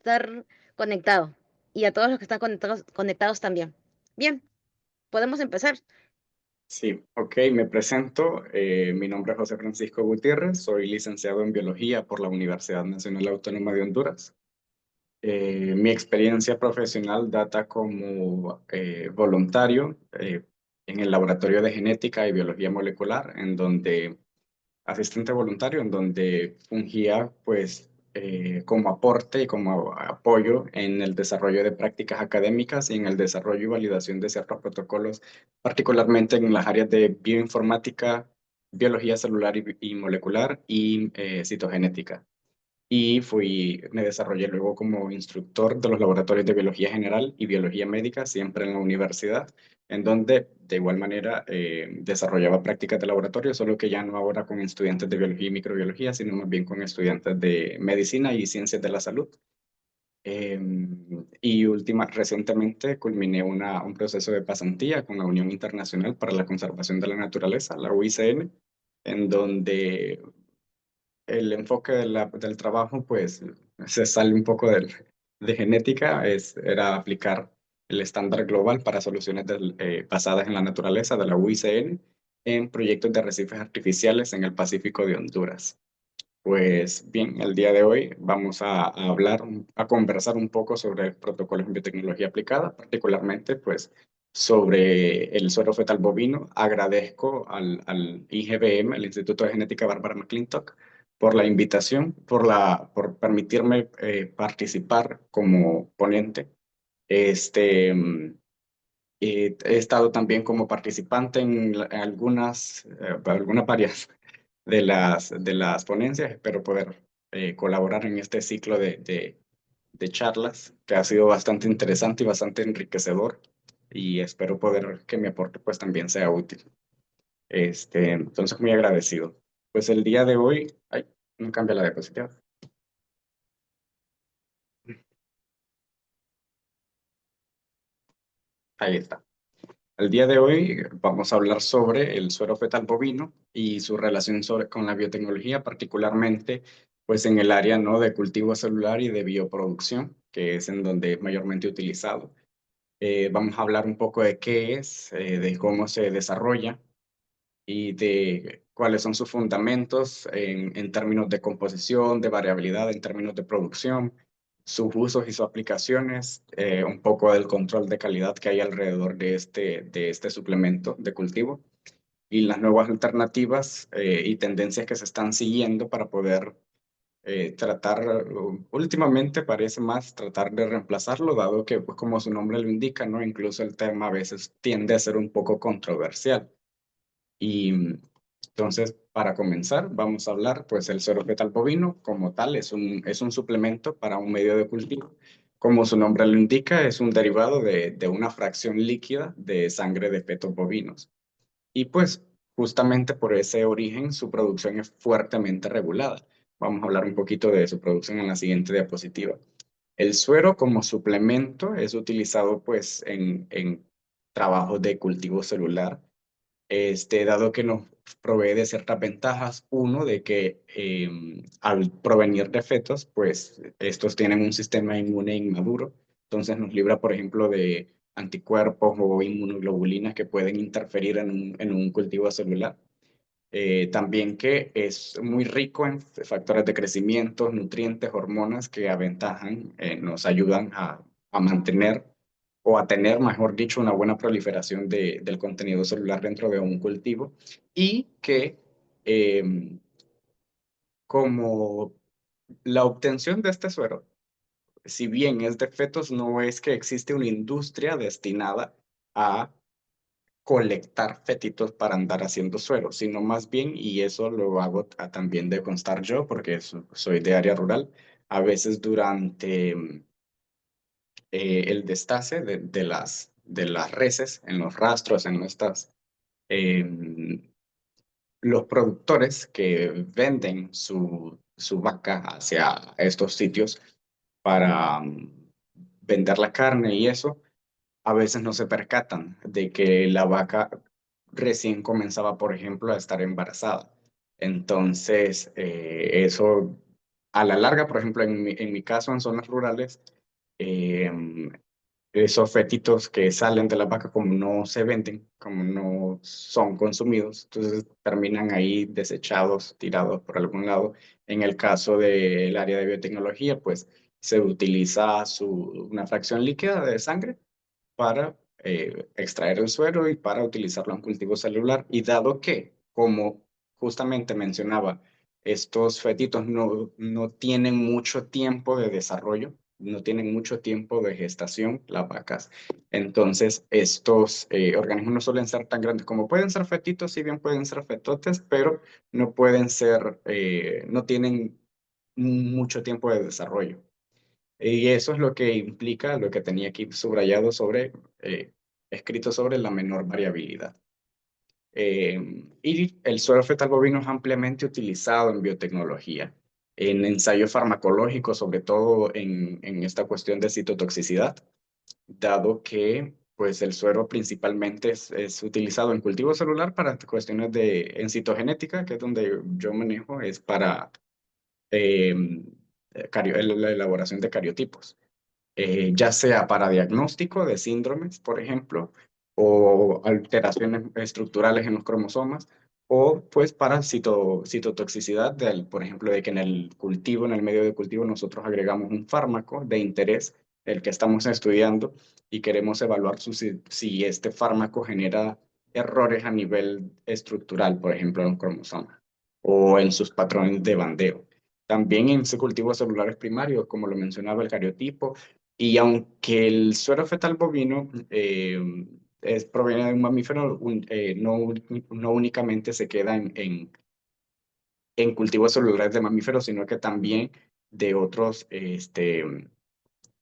estar conectado y a todos los que están conectados también. Bien, podemos empezar. Sí, ok, me presento. Mi nombre es José Francisco Gutiérrez, soy licenciado en Biología por la Universidad Nacional Autónoma de Honduras. Mi experiencia profesional data como voluntario en el Laboratorio de Genética y Biología Molecular, en donde asistente voluntario, en donde fungía pues como aporte y como apoyo en el desarrollo de prácticas académicas y en el desarrollo y validación de ciertos protocolos, particularmente en las áreas de bioinformática, biología celular y molecular y citogenética. Me desarrollé luego como instructor de los laboratorios de biología general y biología médica, siempre en la universidad, en donde de igual manera desarrollaba prácticas de laboratorio, solo que ya no ahora con estudiantes de biología y microbiología, sino más bien con estudiantes de medicina y ciencias de la salud. Recientemente culminé un proceso de pasantía con la Unión Internacional para la Conservación de la Naturaleza, la UICN, en donde el enfoque del trabajo, pues, se sale un poco de genética, era aplicar el estándar global para soluciones basadas en la naturaleza de la UICN en proyectos de arrecifes artificiales en el Pacífico de Honduras. Pues bien, el día de hoy vamos a conversar un poco sobre protocolos en biotecnología aplicada, particularmente pues sobre el suero fetal bovino. Agradezco al IGBM, el Instituto de Genética Bárbara McClintock, por la invitación, por permitirme participar como ponente. Este, He estado también como participante en algunas varias de las ponencias. Espero poder colaborar en este ciclo de charlas que ha sido bastante interesante y bastante enriquecedor, y espero poder que mi aporte pues también sea útil. Entonces, muy agradecido. Pues el día de hoy, ay, no cambia la diapositiva. Ahí está. El día de hoy vamos a hablar sobre el suero fetal bovino y su relación con la biotecnología, particularmente pues en el área, ¿no?, de cultivo celular y de bioproducción, que es en donde es mayormente utilizado. Vamos a hablar un poco de qué es, de cómo se desarrolla y de cuáles son sus fundamentos en términos de composición, de variabilidad, en términos de producción, sus usos y sus aplicaciones, un poco del control de calidad que hay alrededor de este suplemento de cultivo y las nuevas alternativas y tendencias que se están siguiendo para poder últimamente parece más tratar de reemplazarlo, dado que, pues como su nombre lo indica, ¿no? Incluso el tema a veces tiende a ser un poco controversial. Y entonces, para comenzar, vamos a hablar, pues el suero fetal bovino como tal es un suplemento para un medio de cultivo. Como su nombre lo indica, es un derivado de una fracción líquida de sangre de fetos bovinos. Y pues justamente por ese origen su producción es fuertemente regulada. Vamos a hablar un poquito de su producción en la siguiente diapositiva. El suero como suplemento es utilizado pues en trabajos de cultivo celular, dado que nos provee de ciertas ventajas. Uno, de que al provenir de fetos, pues estos tienen un sistema inmune inmaduro, entonces nos libra, por ejemplo, de anticuerpos o inmunoglobulinas que pueden interferir en un cultivo celular. También que es muy rico en factores de crecimiento, nutrientes, hormonas que aventajan, nos ayudan a mantener o a tener, mejor dicho, una buena proliferación del contenido celular dentro de un cultivo, y que eh, como la obtención de este suero, si bien es de fetos, no es que existe una industria destinada a colectar fetitos para andar haciendo suero, sino más bien, y eso lo hago también de constar yo, porque soy de área rural, a veces durante el destace de las reses en los rastros, em, los productores que venden su vaca hacia estos sitios para vender la carne y eso, a veces no se percatan de que la vaca recién comenzaba, por ejemplo, a estar embarazada. Entonces, eso a la larga, por ejemplo, en mi caso, en zonas rurales, em, esos fetitos que salen de la vaca como no se venden, como no son consumidos, entonces terminan ahí desechados, tirados por algún lado. En el caso del área de biotecnología, pues se utiliza una fracción líquida de sangre para extraer el suero y para utilizarlo en cultivo celular. Y dado que, como justamente mencionaba, estos fetitos no tienen mucho tiempo de desarrollo, no tienen mucho tiempo de gestación, las vacas. Entonces, estos organismos no suelen ser tan grandes como pueden ser fetitos, si bien pueden ser fetotes, pero no pueden ser, no tienen mucho tiempo de desarrollo. Y eso es lo que implica, lo que tenía aquí subrayado sobre, escrito sobre la menor variabilidad. Y el suero fetal bovino es ampliamente utilizado en biotecnología, en ensayos farmacológicos, sobre todo en esta cuestión de citotoxicidad, dado que pues, el suero principalmente es utilizado en cultivo celular para cuestiones en citogenética, que es donde yo manejo, es para eh, la elaboración de cariotipos, ya sea para diagnóstico de síndromes, por ejemplo, o alteraciones estructurales en los cromosomas, o pues para citotoxicidad, por ejemplo, de que en el cultivo, en el medio de cultivo, nosotros agregamos un fármaco de interés, el que estamos estudiando, y queremos evaluar si este fármaco genera errores a nivel estructural, por ejemplo, en los cromosomas, o en sus patrones de bandeo. También en cultivos celulares primarios, como lo mencionaba el cariotipo, y aunque el suero fetal bovino proviene de un mamífero, no únicamente se queda en cultivos celulares de mamíferos, sino que también de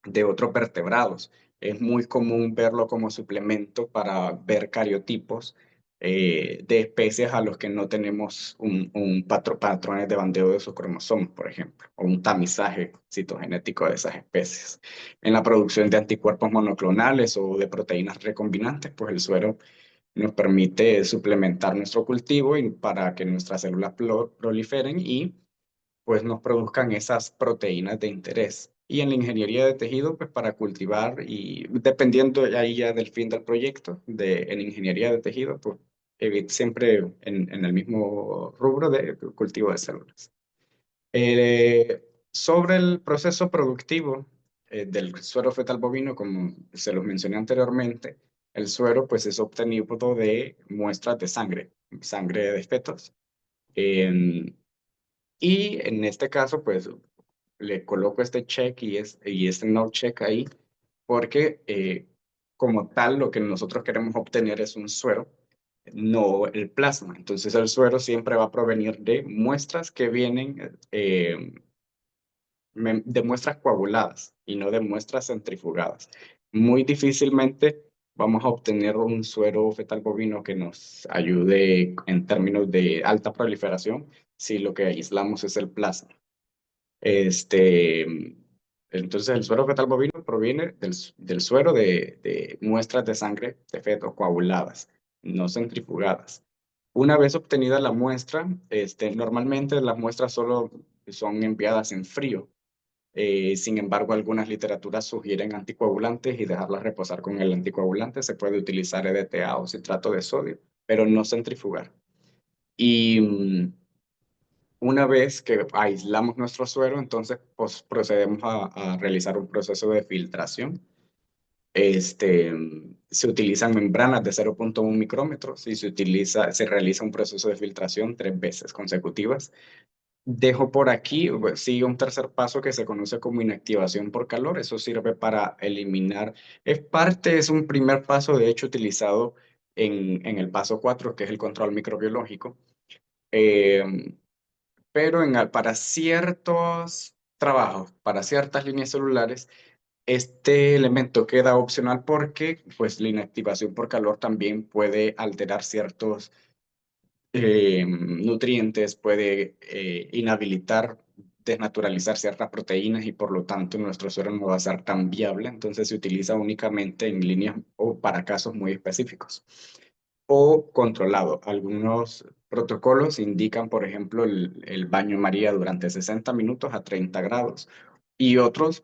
de otros vertebrados. Es muy común verlo como suplemento para ver cariotipos de especies a los que no tenemos patrones de bandeo de sus cromosomas, por ejemplo, o un tamizaje citogenético de esas especies. En la producción de anticuerpos monoclonales o de proteínas recombinantes, pues el suero nos permite suplementar nuestro cultivo y para que nuestras células proliferen y pues nos produzcan esas proteínas de interés. Y en la ingeniería de tejido, pues para cultivar y dependiendo ahí ya del fin del proyecto, en ingeniería de tejido, pues siempre en el mismo rubro de cultivo de células. Sobre el proceso productivo del suero fetal bovino, como se los mencioné anteriormente, el suero pues es obtenido de muestras de sangre, sangre de fetos. Em, y en este caso, pues le coloco este check y este no check ahí, porque como tal lo que nosotros queremos obtener es un suero, no el plasma. Entonces el suero siempre va a provenir de muestras que vienen de muestras coaguladas y no de muestras centrifugadas. Muy difícilmente vamos a obtener un suero fetal bovino que nos ayude en términos de alta proliferación si lo que aislamos es el plasma. Este, entonces, el suero fetal bovino proviene del suero de muestras de sangre de feto coaguladas, no centrifugadas. Una vez obtenida la muestra, normalmente las muestras solo son enviadas en frío. Sin embargo, algunas literaturas sugieren anticoagulantes y dejarlas reposar con el anticoagulante. Se puede utilizar EDTA o citrato de sodio, pero no centrifugar. Y una vez que aislamos nuestro suero, entonces pues, procedemos a realizar un proceso de filtración. Se utilizan membranas de 0,1 micrómetros y se realiza un proceso de filtración 3 veces consecutivas. Dejo por aquí, pues, sigue un tercer paso que se conoce como inactivación por calor. Eso sirve para eliminar, es un primer paso de hecho utilizado en el paso 4, que es el control microbiológico. Eh, pero para ciertos trabajos, para ciertas líneas celulares, este elemento queda opcional porque pues, la inactivación por calor también puede alterar ciertos nutrientes, puede inhabilitar, desnaturalizar ciertas proteínas y por lo tanto nuestro suero no va a ser tan viable. Entonces se utiliza únicamente en líneas o para casos muy específicos o controlado. Algunos protocolos indican, por ejemplo, el baño María durante 60 minutos a 30 grados y otros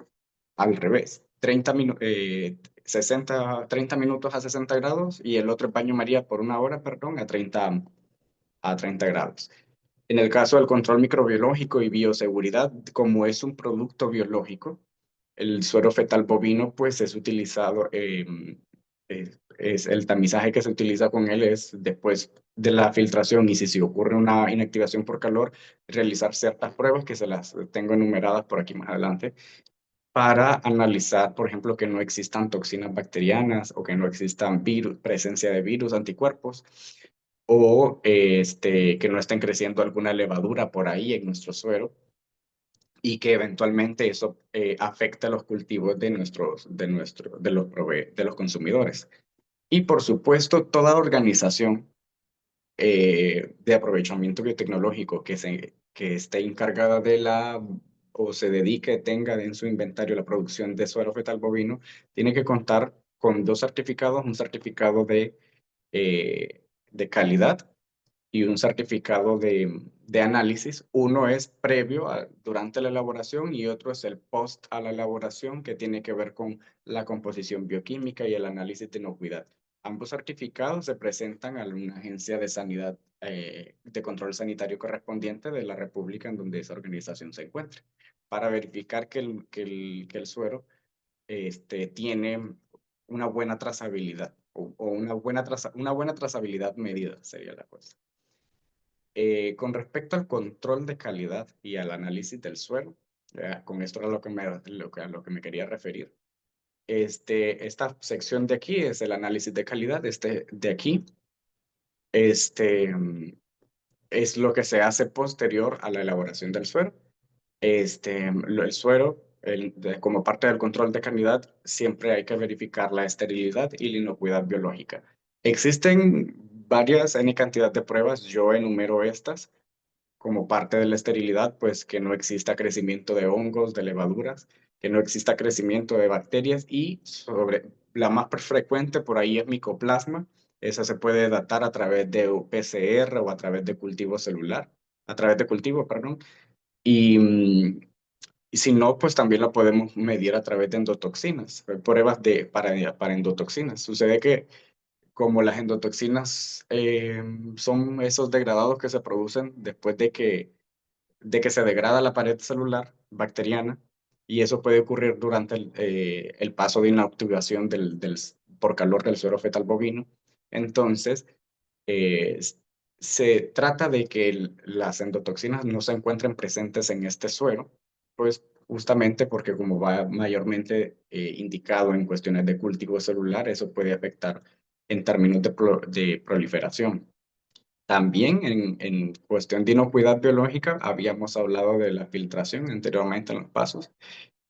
al revés, 30 minutos a 60 grados y el otro baño María por una hora, perdón, a 30 grados. En el caso del control microbiológico y bioseguridad, como es un producto biológico, el suero fetal bovino pues es utilizado, es el tamizaje que se utiliza con él es después de la filtración y si ocurre una inactivación por calor, realizar ciertas pruebas que se las tengo enumeradas por aquí más adelante para analizar, por ejemplo, que no existan toxinas bacterianas o que no existan virus, presencia de virus, anticuerpos, o que no estén creciendo alguna levadura por ahí en nuestro suero y que eventualmente eso afecte a los cultivos de los consumidores. Y por supuesto, toda organización de aprovechamiento biotecnológico que esté encargada de o se dedique, tenga en su inventario la producción de suero fetal bovino, tiene que contar con dos certificados, un certificado de calidad y un certificado de análisis. Uno es previo durante la elaboración y otro es el post a la elaboración que tiene que ver con la composición bioquímica y el análisis de inocuidad. Ambos certificados se presentan a una agencia de sanidad, de control sanitario correspondiente de la república en donde esa organización se encuentre, para verificar que el suero tiene una buena trazabilidad o una buena trazabilidad medida sería la cosa. Con respecto al control de calidad y al análisis del suelo, con esto era a lo que me quería referir. Esta sección de aquí es el análisis de calidad. De aquí este, mm, es lo que se hace posterior a la elaboración del suero. El suero, como parte del control de calidad, siempre hay que verificar la esterilidad y la inocuidad biológica. Existen varias, N cantidad de pruebas, yo enumero estas como parte de la esterilidad, pues que no exista crecimiento de hongos, de levaduras, que no exista crecimiento de bacterias y la más frecuente por ahí es micoplasma. Esa se puede datar a través de PCR o a través de cultivo celular, a través de cultivo, perdón. Y, y si no, pues también lo podemos medir a través de endotoxinas, pruebas para endotoxinas. Sucede que como las endotoxinas son esos degradados que se producen después de que se degrada la pared celular bacteriana y eso puede ocurrir durante el paso de inactivación por calor del suero fetal bovino. Entonces, eh, se trata de que las endotoxinas no se encuentren presentes en este suero, pues justamente porque como va mayormente indicado en cuestiones de cultivo celular, eso puede afectar en términos de proliferación. También en cuestión de inocuidad biológica, habíamos hablado de la filtración anteriormente en los pasos.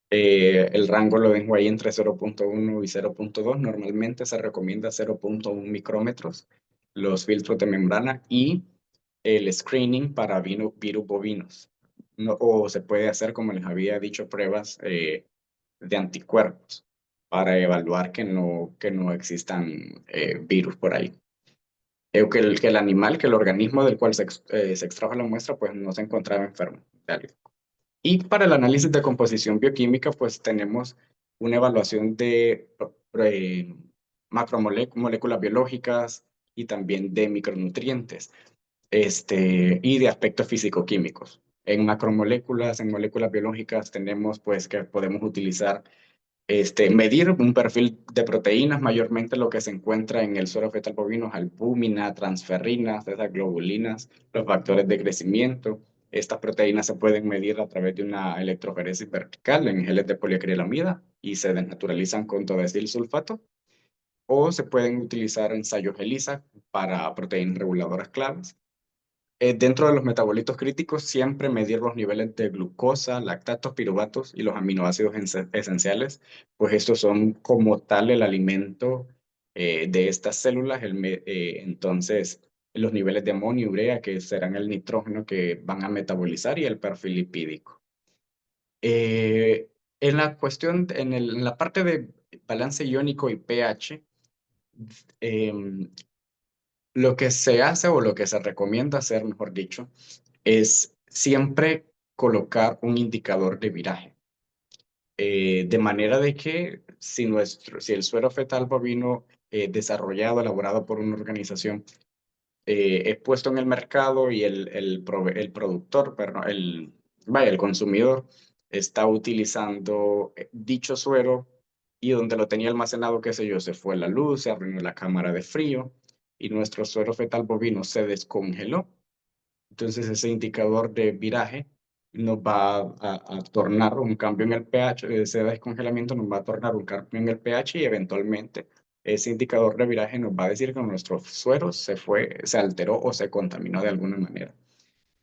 El rango lo dejo ahí entre 0,1 y 0,2. Normalmente se recomienda 0,1 micrómetros los filtros de membrana y el screening para virus bovinos. O se puede hacer, como les había dicho, pruebas de anticuerpos para evaluar que no existan virus por ahí que el animal, que el organismo del cual se extrajo la muestra, pues no se encontraba enfermo. Tal. Y para el análisis de composición bioquímica, pues tenemos una evaluación de macromoléculas biológicas y también de micronutrientes y de aspectos físico-químicos. En macromoléculas, en moléculas biológicas, tenemos pues que podemos utilizar medir un perfil de proteínas, mayormente lo que se encuentra en el suero fetal bovino, es albúmina, transferrinas, esas globulinas, los factores de crecimiento. Estas proteínas se pueden medir a través de una electroforesis vertical en geles de poliacrilamida y se desnaturalizan con sulfato, o se pueden utilizar ensayos ELISA para proteínas reguladoras claves. Dentro de los metabolitos críticos, siempre medir los niveles de glucosa, lactatos, piruvatos y los aminoácidos esenciales, pues estos son como tal el alimento de estas células. Entonces, los niveles de amonio y urea, que serán el nitrógeno que van a metabolizar, y el perfil lipídico. En la cuestión, en la parte de balance iónico y pH, Lo que se hace o lo que se recomienda hacer, mejor dicho, es siempre colocar un indicador de viraje. De manera de que si el suero fetal bovino desarrollado, elaborado por una organización, es puesto en el mercado y el productor, perdón, vaya, el consumidor está utilizando dicho suero y donde lo tenía almacenado, qué sé yo, se fue la luz, se arruinó la cámara de frío y nuestro suero fetal bovino se descongeló. Entonces ese indicador de viraje nos va a tornar un cambio en el pH, ese descongelamiento nos va a tornar un cambio en el pH y eventualmente ese indicador de viraje nos va a decir que nuestro suero se fue, se alteró o se contaminó de alguna manera.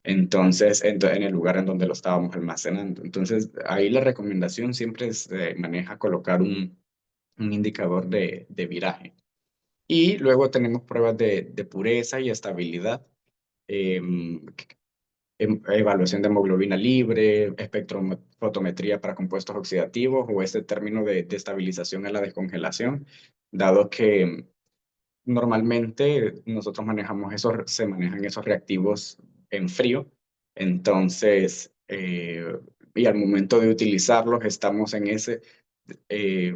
Entonces, en el lugar en donde lo estábamos almacenando. Entonces, ahí la recomendación siempre se maneja colocar un indicador de viraje. Y luego tenemos pruebas de pureza y estabilidad. em, Evaluación de hemoglobina libre, espectrofotometría para compuestos oxidativos o este término de estabilización a la descongelación, dado que normalmente nosotros manejamos se manejan esos reactivos en frío, entonces, y al momento de utilizarlos estamos en eh,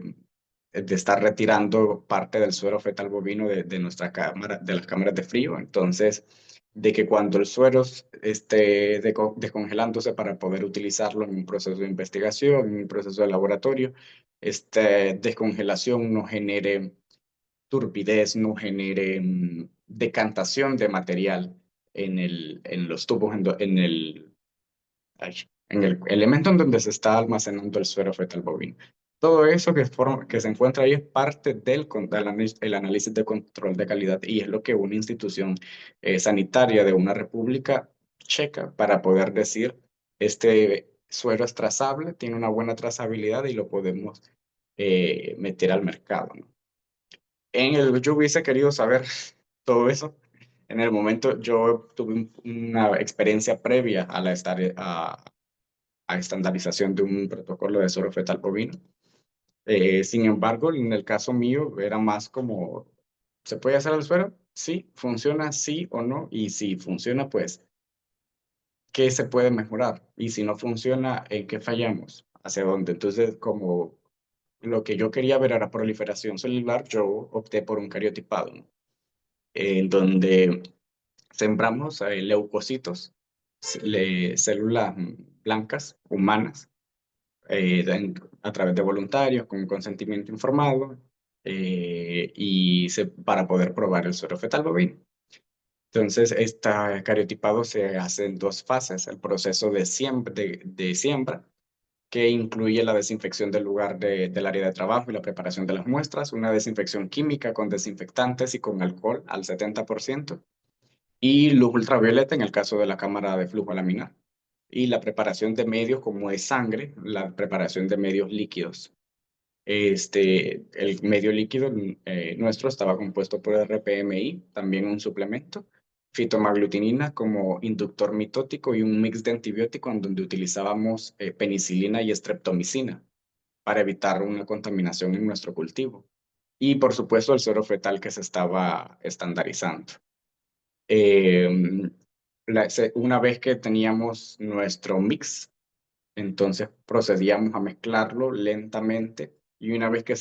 de estar retirando parte del suero fetal bovino de nuestra cámara, de las cámaras de frío. Entonces, de que cuando el suero esté descongelándose para poder utilizarlo en un proceso de investigación, en un proceso de laboratorio, esta descongelación no genere turbidez, no genere decantación de material en los tubos, en el elemento en donde se está almacenando el suero fetal bovino. Todo eso que se encuentra ahí es parte el análisis de control de calidad y es lo que una institución sanitaria de una república checa para poder decir, este suero es trazable, tiene una buena trazabilidad y lo podemos meter al mercado, ¿no? Yo hubiese querido saber todo eso. En el momento yo tuve una experiencia previa a a estandarización de un protocolo de suero fetal bovino. Sin embargo, en el caso mío era más como, ¿se puede hacer el suero? Sí, funciona sí o no. Y si funciona, pues, ¿qué se puede mejorar? Y si no funciona, ¿en qué fallamos? ¿Hacia dónde? Entonces, como lo que yo quería ver era proliferación celular, yo opté por un cariotipado, ¿no? En donde sembramos leucocitos, células blancas humanas, a través de voluntarios con consentimiento informado para poder probar el suero fetal bovino. Entonces, este cariotipado se hace en dos fases, el proceso de siembra, que incluye la desinfección del lugar del área de trabajo y la preparación de las muestras, una desinfección química con desinfectantes y con alcohol al 70%, y luz ultravioleta en el caso de la cámara de flujo laminar. Y la preparación de medios como es sangre, la preparación de medios líquidos. El medio líquido nuestro estaba compuesto por RPMI, también un suplemento, fitomaglutinina como inductor mitótico y un mix de antibióticos en donde utilizábamos penicilina y streptomicina para evitar una contaminación en nuestro cultivo. Y por supuesto el suero fetal que se estaba estandarizando. Eh, una vez que teníamos nuestro mix, entonces procedíamos a mezclarlo lentamente y una vez que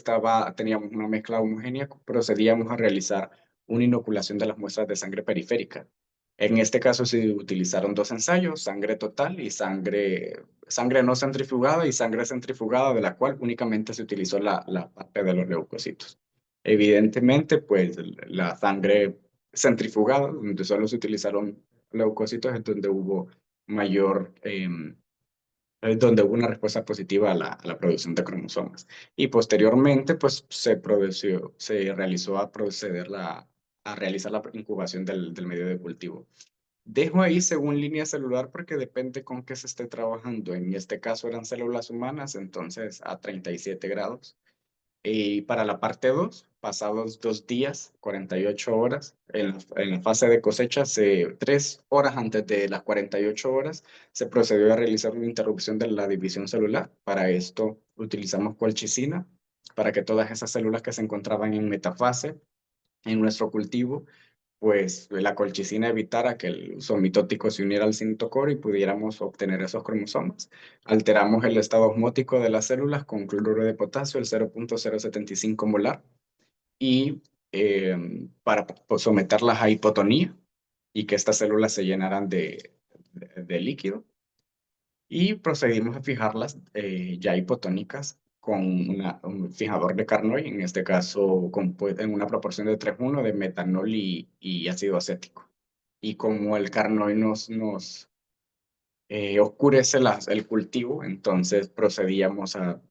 teníamos una mezcla homogénea, procedíamos a realizar una inoculación de las muestras de sangre periférica. En este caso se utilizaron dos ensayos, sangre total y sangre no centrifugada y sangre centrifugada, de la cual únicamente se utilizó la parte de los leucocitos. Evidentemente, pues la sangre centrifugada, donde solo se utilizaron leucocitos, es donde hubo mayor donde hubo una respuesta positiva a la producción de cromosomas. Y posteriormente, pues se realizó a realizar la incubación del medio de cultivo. Dejo ahí según línea celular porque depende con qué se esté trabajando. En este caso eran células humanas, entonces a 37 grados. Y para la parte 2 pasados 2 días, 48 horas, en la fase de cosecha, 3 horas antes de las 48 horas, se procedió a realizar una interrupción de la división celular. Para esto utilizamos colchicina para que todas esas células que se encontraban en metafase en nuestro cultivo pues la colchicina evitara que el somitótico se uniera al citocoro y pudiéramos obtener esos cromosomas. Alteramos el estado osmótico de las células con cloruro de potasio, el 0,075 molar, y para pues, someterlas a hipotonía y que estas células se llenaran de líquido. Y procedimos a fijarlas ya hipotónicas con un fijador de Carnoy, en este caso en una proporción de 3:1 de metanol y ácido acético. Y como el Carnoy nos oscurece el cultivo, entonces procedíamos a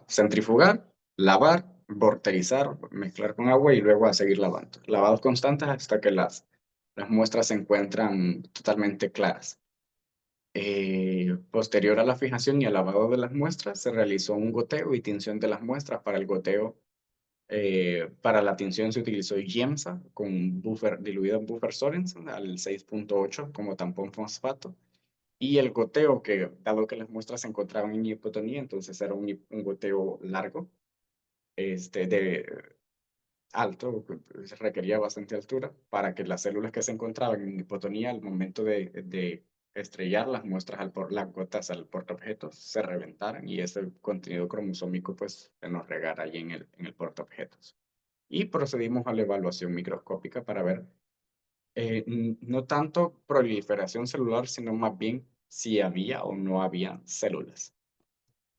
centrifugar, lavar, vorterizar, mezclar con agua y luego a seguir lavando. Lavados constantes hasta que las muestras se encuentran totalmente claras. Posterior a la fijación y al lavado de las muestras, se realizó un goteo y tinción de las muestras. Para el goteo, para la tinción se utilizó Giemsa con buffer, diluido en buffer Sorensen al 6,8 como tampón fosfato. Y el goteo, que dado que las muestras se encontraban en hipotonía, entonces era un goteo largo, de alto, pues, requería bastante altura para que las células que se encontraban en hipotonía al momento de estrellar las muestras las gotas al portaobjetos se reventaran y ese contenido cromosómico pues se nos regara ahí en el portaobjetos. Y procedimos a la evaluación microscópica para ver no tanto proliferación celular, sino más bien si había o no había células,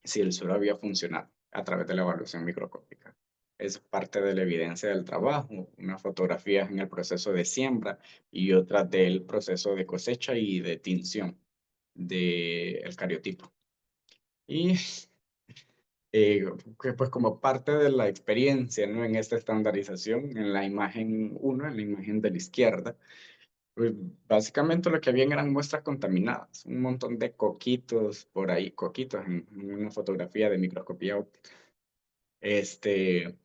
si el suelo había funcionado a través de la evaluación microscópica. Es parte de la evidencia del trabajo, unas fotografías en el proceso de siembra y otras del proceso de cosecha y de tinción del cariotipo. Y que pues como parte de la experiencia, ¿no? En esta estandarización, en la imagen 1, en la imagen de la izquierda, pues básicamente lo que habían eran muestras contaminadas, un montón de coquitos por ahí, coquitos en una fotografía de microscopía óptica. Este,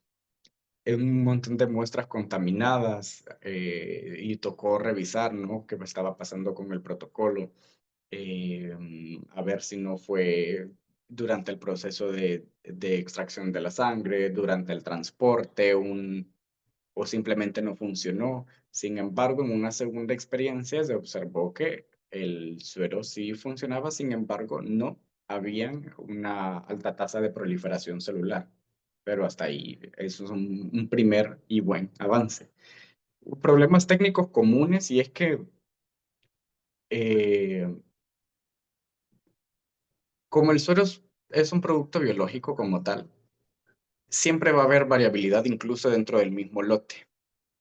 un montón de muestras contaminadas y tocó revisar, ¿no? Qué estaba pasando con el protocolo, a ver si no fue durante el proceso de extracción de la sangre, durante el transporte, o simplemente no funcionó. Sin embargo, en una segunda experiencia se observó que el suero sí funcionaba, sin embargo, no había una alta tasa de proliferación celular. Pero hasta ahí, eso es un primer y buen avance. Problemas técnicos comunes y es que eh, como el suero es un producto biológico como tal, siempre va a haber variabilidad incluso dentro del mismo lote.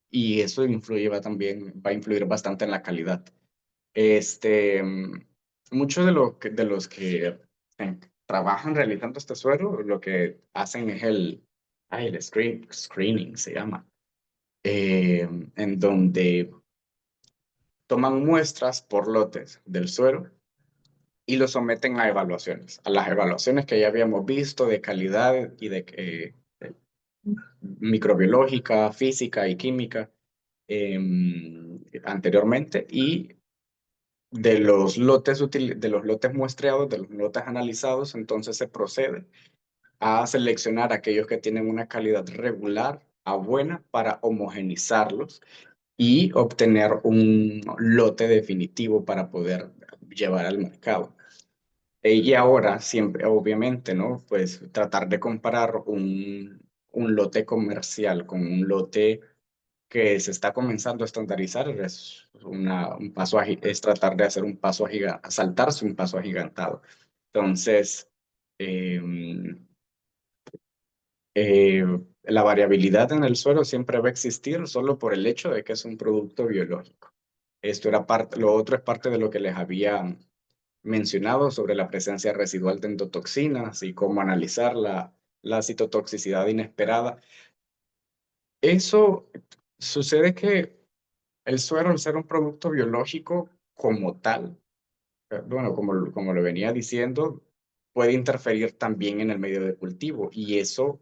Y eso va a influir bastante en la calidad. Muchos de los que trabajan realizando este suero, lo que hacen es el screening, se llama, en donde toman muestras por lotes del suero y lo someten a evaluaciones, a las evaluaciones que ya habíamos visto de calidad y de microbiológica, física y química anteriormente, y de los lotes muestreados, de los lotes analizados, entonces se procede a seleccionar aquellos que tienen una calidad regular a buena para homogenizarlos y obtener un lote definitivo para poder llevar al mercado. Y ahora, siempre, obviamente, ¿no? Pues tratar de comparar un lote comercial con un lote que se está comenzando a estandarizar es tratar de hacer un paso saltarse un paso agigantado. Entonces, em, eh, la variabilidad en el suelo siempre va a existir solo por el hecho de que es un producto biológico. Lo otro es parte de lo que les había mencionado sobre la presencia residual de endotoxinas y cómo analizar la citotoxicidad inesperada. Eso sucede que el suero, al ser un producto biológico como tal, bueno, como lo venía diciendo, puede interferir también en el medio de cultivo y eso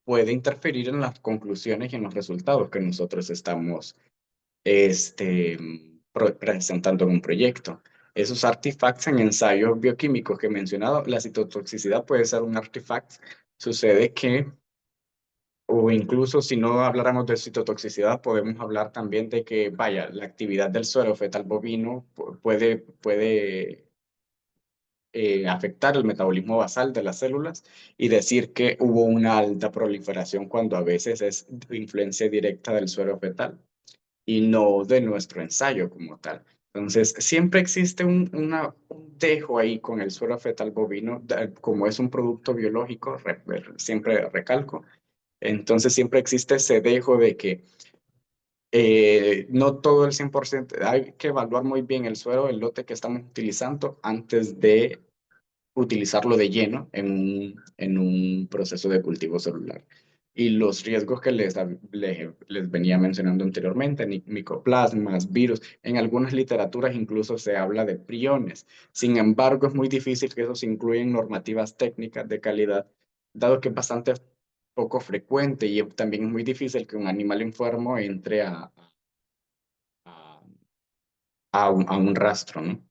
puede interferir en las conclusiones y en los resultados que nosotros estamos presentando en un proyecto. Esos artefactos en ensayos bioquímicos que he mencionado, la citotoxicidad puede ser un artefacto. Sucede que O incluso si no habláramos de citotoxicidad, podemos hablar también de que, vaya, la actividad del suero fetal bovino puede afectar el metabolismo basal de las células y decir que hubo una alta proliferación cuando a veces es influencia directa del suero fetal y no de nuestro ensayo como tal. Entonces, siempre existe un dejo ahí con el suero fetal bovino, como es un producto biológico, siempre recalco. Entonces, siempre existe ese dejo de que no todo el 100%, hay que evaluar muy bien el suero, el lote que estamos utilizando antes de utilizarlo de lleno en un proceso de cultivo celular. Y los riesgos que les venía mencionando anteriormente, micoplasmas, virus, en algunas literaturas incluso se habla de priones. Sin embargo, es muy difícil que eso se incluya en normativas técnicas de calidad, dado que es bastante poco frecuente y también es muy difícil que un animal enfermo entre a, a un rastro, ¿no?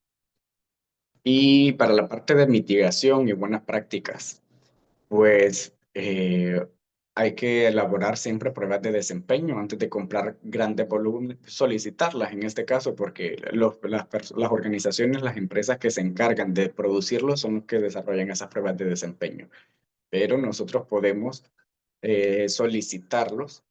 Y para la parte de mitigación y buenas prácticas, pues hay que elaborar siempre pruebas de desempeño antes de comprar grandes volúmenes, solicitarlas en este caso, porque las organizaciones, las empresas que se encargan de producirlos son los que desarrollan esas pruebas de desempeño. Pero nosotros podemos solicitarlos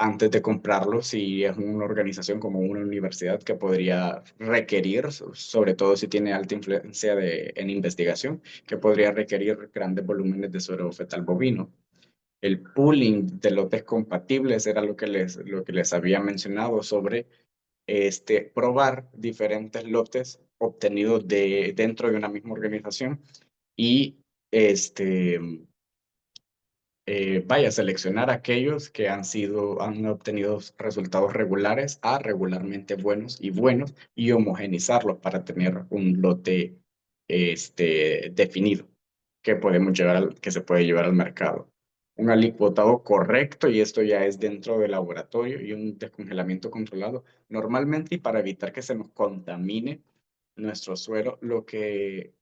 antes de comprarlos si es una organización como una universidad que podría requerir, sobre todo si tiene alta influencia en investigación, que podría requerir grandes volúmenes de suero fetal bovino. El pooling de lotes compatibles era lo que les había mencionado sobre probar diferentes lotes obtenidos dentro de una misma organización y este, vaya, seleccionar aquellos que han obtenido resultados regulares a regularmente buenos y homogenizarlos para tener un lote definido que se puede llevar al mercado. Un alicuotado correcto, y esto ya es dentro del laboratorio, y un descongelamiento controlado. Normalmente, y para evitar que se nos contamine nuestro suero, lo que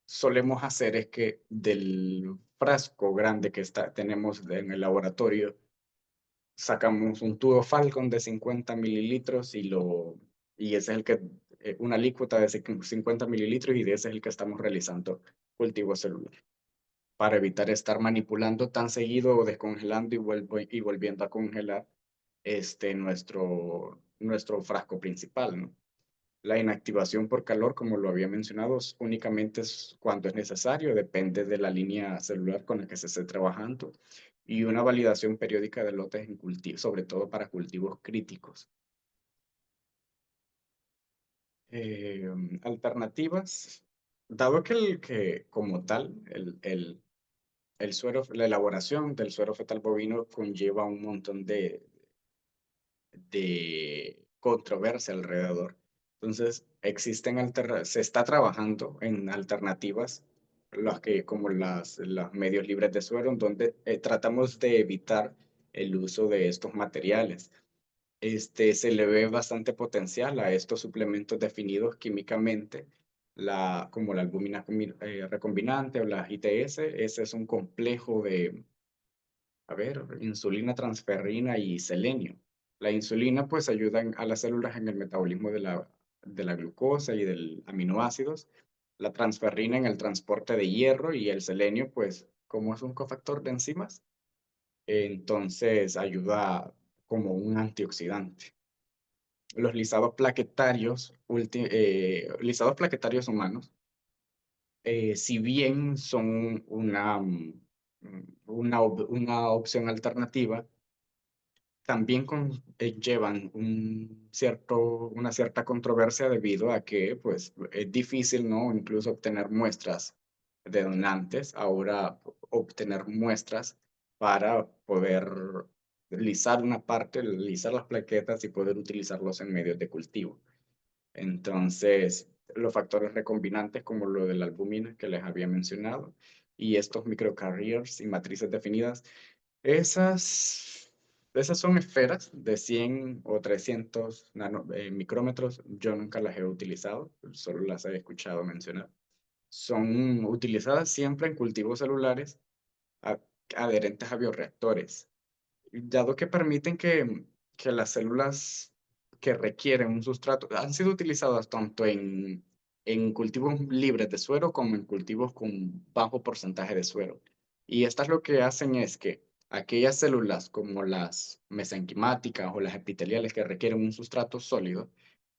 solemos hacer es que del frasco grande que tenemos en el laboratorio, sacamos un tubo Falcon de 50 mililitros y ese es el que, una alícuota de 50 mililitros y de ese es el que estamos realizando cultivo celular para evitar estar manipulando tan seguido o descongelando y volviendo a congelar nuestro frasco principal, ¿no? La inactivación por calor, como lo había mencionado, únicamente es cuando es necesario, depende de la línea celular con la que se esté trabajando. Y una validación periódica de lotes en cultivo, sobre todo para cultivos críticos. Eh, Alternativas, dado que como tal, el suero, la elaboración del suero fetal bovino conlleva un montón de controversia alrededor. Entonces, se está trabajando en alternativas, como los medios libres de suero, en donde tratamos de evitar el uso de estos materiales. Se le ve bastante potencial a estos suplementos definidos químicamente, como la albúmina recombinante o la ITS. Ese es un complejo de, a ver, insulina, transferrina y selenio. La insulina pues ayuda a las células en el metabolismo de la glucosa y del aminoácidos. La transferrina en el transporte de hierro y el selenio pues como es un cofactor de enzimas, entonces ayuda como un antioxidante. Los lisados plaquetarios humanos, si bien son una opción alternativa, también llevan una cierta controversia debido a que pues, es difícil, ¿no? Incluso obtener muestras de donantes, ahora obtener muestras para poder lisar las plaquetas y poder utilizarlos en medios de cultivo. Entonces, los factores recombinantes como lo de la albúmina que les había mencionado y estos microcarriers y matrices definidas, esas, esas son esferas de 100 o 300 micrómetros. Yo nunca las he utilizado, solo las he escuchado mencionar. Son utilizadas siempre en cultivos celulares a- adherentes a bioreactores. dado que permiten que las células que requieren un sustrato han sido utilizadas tanto en cultivos libres de suero como en cultivos con bajo porcentaje de suero. Y estas lo que hacen es que aquellas células como las mesenquimáticas o las epiteliales que requieren un sustrato sólido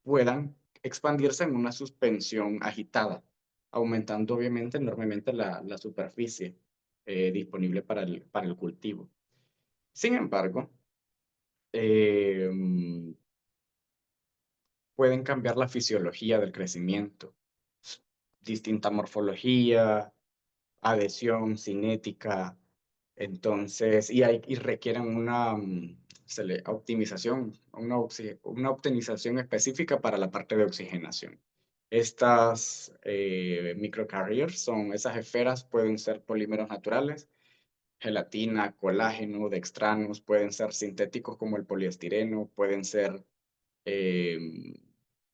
puedan expandirse en una suspensión agitada, aumentando obviamente enormemente la superficie disponible para el cultivo. Sin embargo, em, pueden cambiar la fisiología del crecimiento, distinta morfología, adhesión, cinética, entonces, y requieren una optimización, una optimización específica para la parte de oxigenación. Estas microcarriers son, esas esferas pueden ser polímeros naturales, gelatina, colágeno, dextranos, pueden ser sintéticos como el poliestireno, pueden ser eh,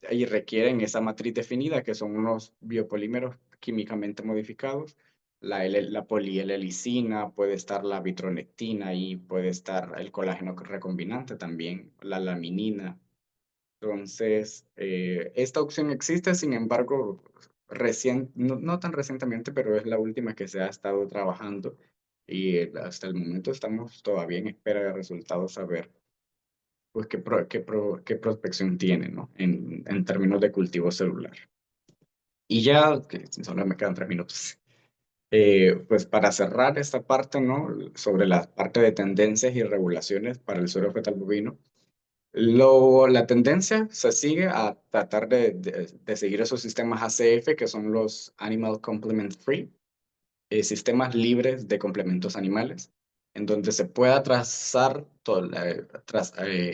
y requieren esa matriz definida, que son unos biopolímeros químicamente modificados. La polielelicina, puede estar la vitronectina y puede estar el colágeno recombinante también, la laminina. Entonces, esta opción existe, sin embargo, no tan recientemente, pero es la última que se ha estado trabajando y hasta el momento estamos todavía en espera de resultados a ver pues qué prospección tiene, ¿no? En términos de cultivo celular. Y ya, que solo me quedan 3 minutos. Pues para cerrar esta parte, ¿no? Sobre la parte de tendencias y regulaciones para el suero fetal bovino, la tendencia se sigue a tratar de seguir esos sistemas ACF, que son los Animal Complement Free, sistemas libres de complementos animales, en donde se pueda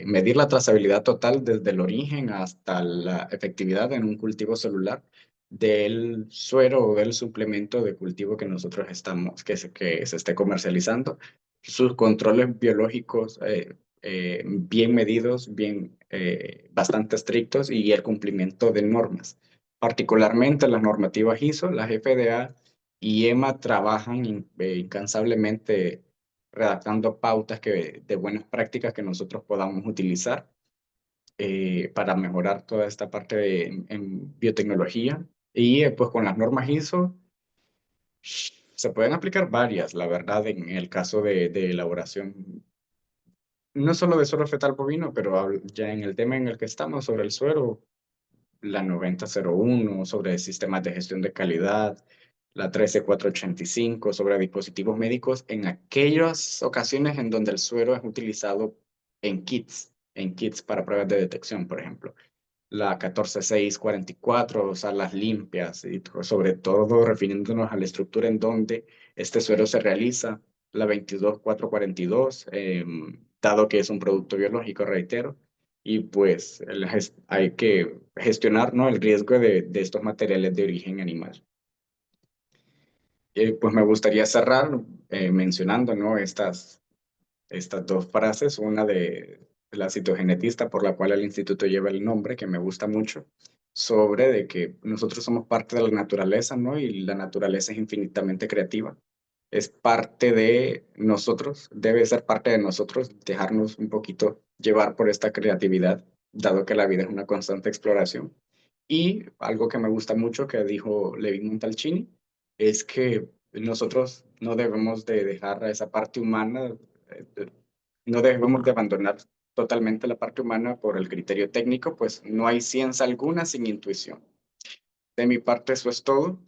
medir la trazabilidad total desde el origen hasta la efectividad en un cultivo celular del suero o del suplemento de cultivo que nosotros que se esté comercializando. Sus controles biológicos bien medidos, bastante estrictos y el cumplimiento de normas, particularmente las normativas ISO, las FDA y EMA trabajan incansablemente redactando pautas de buenas prácticas que nosotros podamos utilizar para mejorar toda esta parte en biotecnología. Y pues con las normas ISO se pueden aplicar varias, la verdad, en el caso de elaboración, no solo de suero fetal bovino, pero ya en el tema en el que estamos sobre el suero, la 9001 sobre sistemas de gestión de calidad, la 13485 sobre dispositivos médicos en aquellas ocasiones en donde el suero es utilizado en kits para pruebas de detección, por ejemplo. La 14644, salas limpias, y sobre todo refiriéndonos a la estructura en donde este suero se realiza. La 22442, dado que es un producto biológico, reitero, y pues hay que gestionar, ¿no? El riesgo de estos materiales de origen animal. Pues me gustaría cerrar mencionando, ¿no? Estas dos frases, una de la citogenetista por la cual el instituto lleva el nombre, que me gusta mucho, sobre de que nosotros somos parte de la naturaleza, ¿no? Y la naturaleza es infinitamente creativa. Es parte de nosotros, debe ser parte de nosotros, dejarnos un poquito llevar por esta creatividad, dado que la vida es una constante exploración. Y algo que me gusta mucho que dijo Levi Montalcini es que nosotros no debemos de dejar a esa parte humana, no debemos de abandonar totalmente la parte humana por el criterio técnico, pues no hay ciencia alguna sin intuición. De mi parte eso es todo.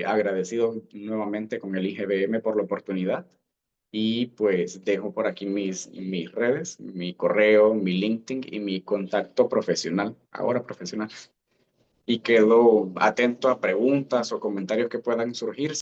Agradecido nuevamente con el IGBM por la oportunidad y pues dejo por aquí mis redes, mi correo, mi LinkedIn y mi contacto profesional, ahora profesional. Y quedo atento a preguntas o comentarios que puedan surgir.